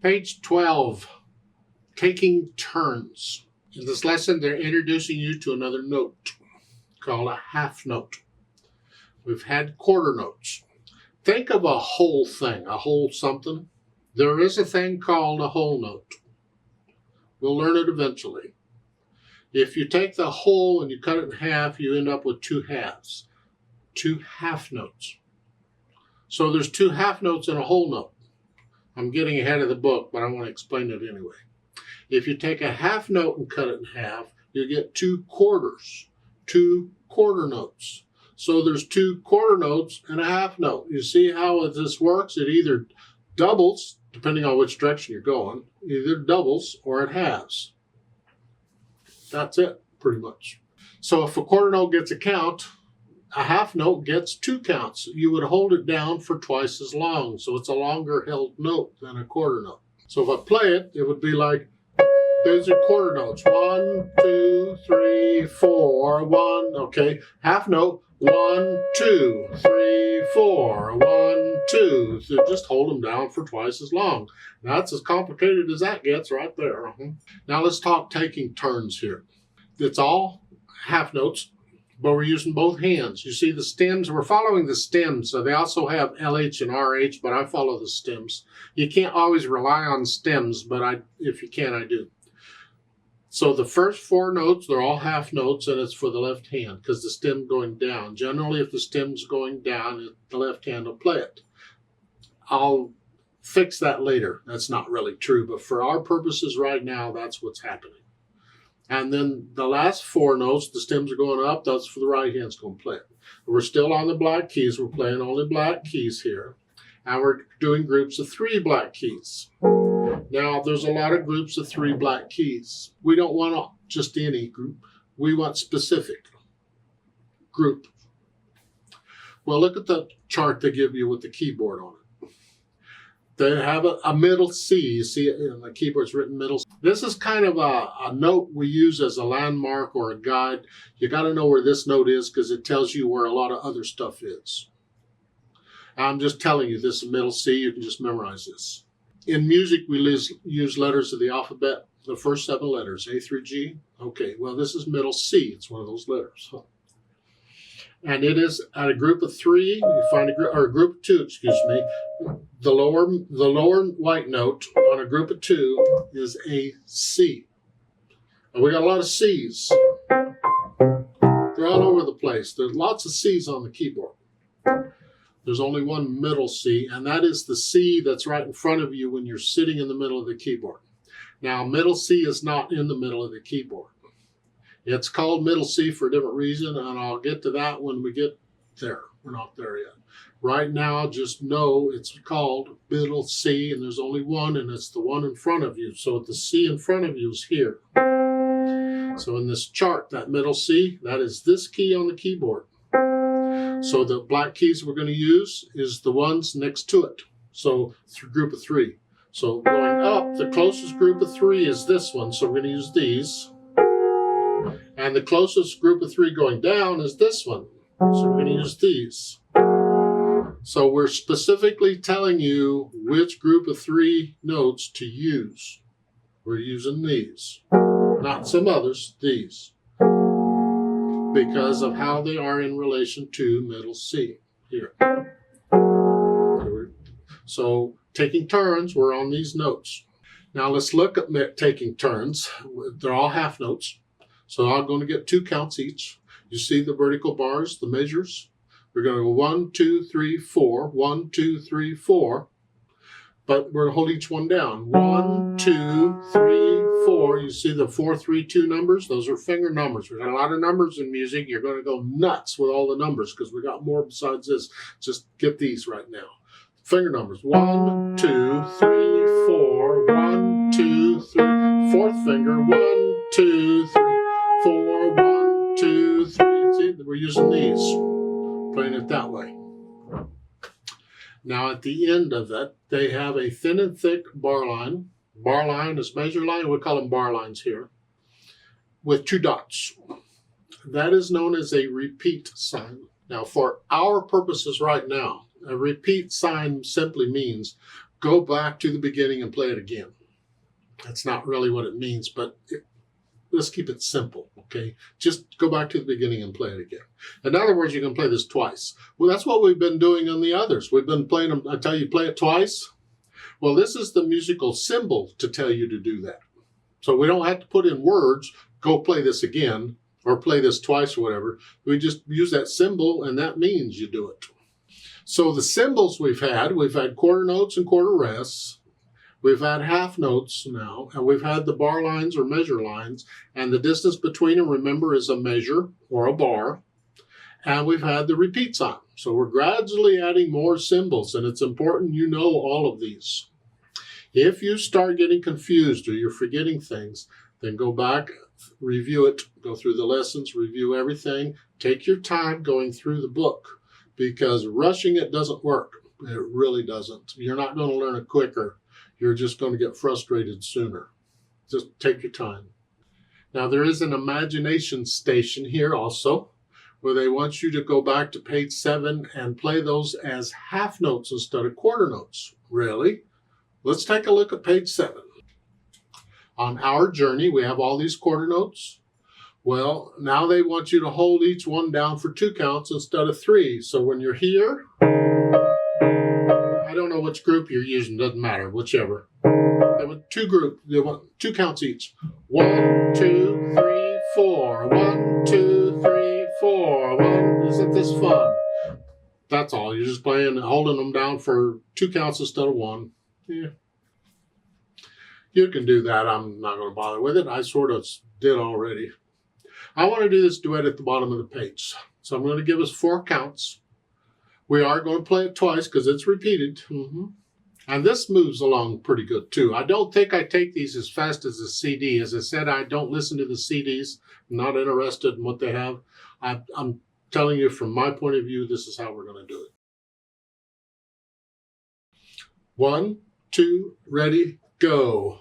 Page 12, taking turns. In this lesson, they're introducing you to another note called a half note. We've had quarter notes. Think of a whole thing, a whole something. There is a thing called a whole note. We'll learn it eventually. If you take the whole and you cut it in half, you end up with two halves, two half notes. So there's two half notes and a whole note. I'm getting ahead of the book, but I want to explain it anyway. If you take a half note and cut it in half, you get two quarters, two quarter notes. So there's two quarter notes and a half note. You see how this works? It either doubles, depending on which direction you're going, either doubles or it halves. That's it, pretty much. So if a quarter note gets a count, a half note gets two counts. You would hold it down for twice as long. So it's a longer held note than a quarter note. So if I play it, it would be like, there's your quarter notes. 1, 2, 3, 4, 1. Okay, half note. 1, 2, 3, 4. 1, 2. So just hold them down for twice as long. That's as complicated as that gets right there. Now let's talk taking turns here. It's all half notes, but we're using both hands. You see the stems, we're following the stems. So they also have LH and RH, but I follow the stems. You can't always rely on stems, but if you can, I do. So the first four notes, they're all half notes, and it's for the left hand because the stem's going down. Generally, if the stem's going down, the left hand will play it. I'll fix that later. That's not really true, but for our purposes right now, that's what's happening. And then the last four notes, the stems are going up, that's for the right hand's going to play it. We're still on the black keys. We're playing only black keys here. And we're doing groups of 3 black keys. Now, there's a lot of groups of 3 black keys. We don't want just any group. We want specific group. Well, look at the chart they give you with the keyboard on it. They have a middle C. You see it in the keyboard's written middle. This is kind of a note we use as a landmark or a guide. You got to know where this note is because it tells you where a lot of other stuff is. I'm just telling you this is middle C. You can just memorize this. In music, we use letters of the alphabet, the first 7 letters, A through G. Okay, well, this is middle C. It's one of those letters. And it is at a group of 3. You find a group of 2, excuse me. The lower white note on a group of 2 is a C. And we got a lot of C's. They're all over the place. There's lots of C's on the keyboard. There's only one middle C, and that is the C that's right in front of you when you're sitting in the middle of the keyboard. Now, middle C is not in the middle of the keyboard. It's called middle C for a different reason, and I'll get to that when we get there. We're not there yet. Right now, just know it's called middle C, and there's only one, and it's the one in front of you. So the C in front of you is here. So in this chart, that middle C, that is this key on the keyboard. So the black keys we're going to use is the ones next to it. So group of 3. So going up, the closest group of 3 is this one. So we're going to use these. And the closest group of 3 going down is this one. So we're going to use these. So we're specifically telling you which group of 3 notes to use. We're using these, not some others, these, because of how they are in relation to middle C here. So taking turns, we're on these notes. Now let's look at taking turns. They're all half notes. So I'm going to get 2 counts each. You see the vertical bars, the measures? We're going to go 1, 2, 3, 4. 1, 2, 3, 4. But we're going to hold each one down. 1, 2, 3, 4. You see the 4, 3, 2 numbers? Those are finger numbers. We've got a lot of numbers in music. You're going to go nuts with all the numbers because we got more besides this. Just get these right now. Finger numbers. 1, 2, 3, 4. 1, 2, 3. 4th finger. 1, 2, 3, 4. 1, 2, 3. See, we're using these. Playing it that way. Now at the end of it, they have a thin and thick bar line. Bar line is measure line. We call them bar lines here. With 2 dots. That is known as a repeat sign. Now for our purposes right now, A repeat sign simply means go back to the beginning and play it again. That's not really what it means, but let's keep it simple, okay? Just go back to the beginning and play it again. In other words, you can play this twice. Well, that's what we've been doing on the others. We've been playing them. I tell you, play it twice. Well, this is the musical symbol to tell you to do that. So we don't have to put in words, go play this again, or play this twice or whatever. We just use that symbol, and that means you do it. So the symbols we've had quarter notes and quarter rests. We've had half notes now, and we've had the bar lines or measure lines, and the distance between them, remember, is a measure or a bar. And we've had the repeat sign. So we're gradually adding more symbols, and it's important you know all of these. If you start getting confused or you're forgetting things, then go back, review it, go through the lessons, review everything. Take your time going through the book, because rushing it doesn't work. It really doesn't. You're not going to learn it quicker. You're just going to get frustrated sooner. Just take your time. Now, there is an imagination station here also, where they want you to go back to page 7 and play those as half notes instead of quarter notes. Really? Let's take a look at page 7. On our journey, we have all these quarter notes. Well, now they want you to hold each one down for 2 counts instead of 3. So when you're here, I don't know which group you're using, doesn't matter, whichever. They want 2 counts each. 1, 2, 3, 4. 1, 2, 3, 4. 1. Isn't this fun? That's all. You're just playing, holding them down for 2 counts instead of 1. Yeah. You can do that. I'm not going to bother with it. I sort of did already. I want to do this duet at the bottom of the page. So I'm going to give us 4 counts. We are going to play it twice because it's repeated. And this moves along pretty good too. I don't think I take these as fast as the CD. As I said, I don't listen to the CDs. I'm not interested in what they have. I'm telling you from my point of view, this is how we're going to do it. 1, 2, ready, go.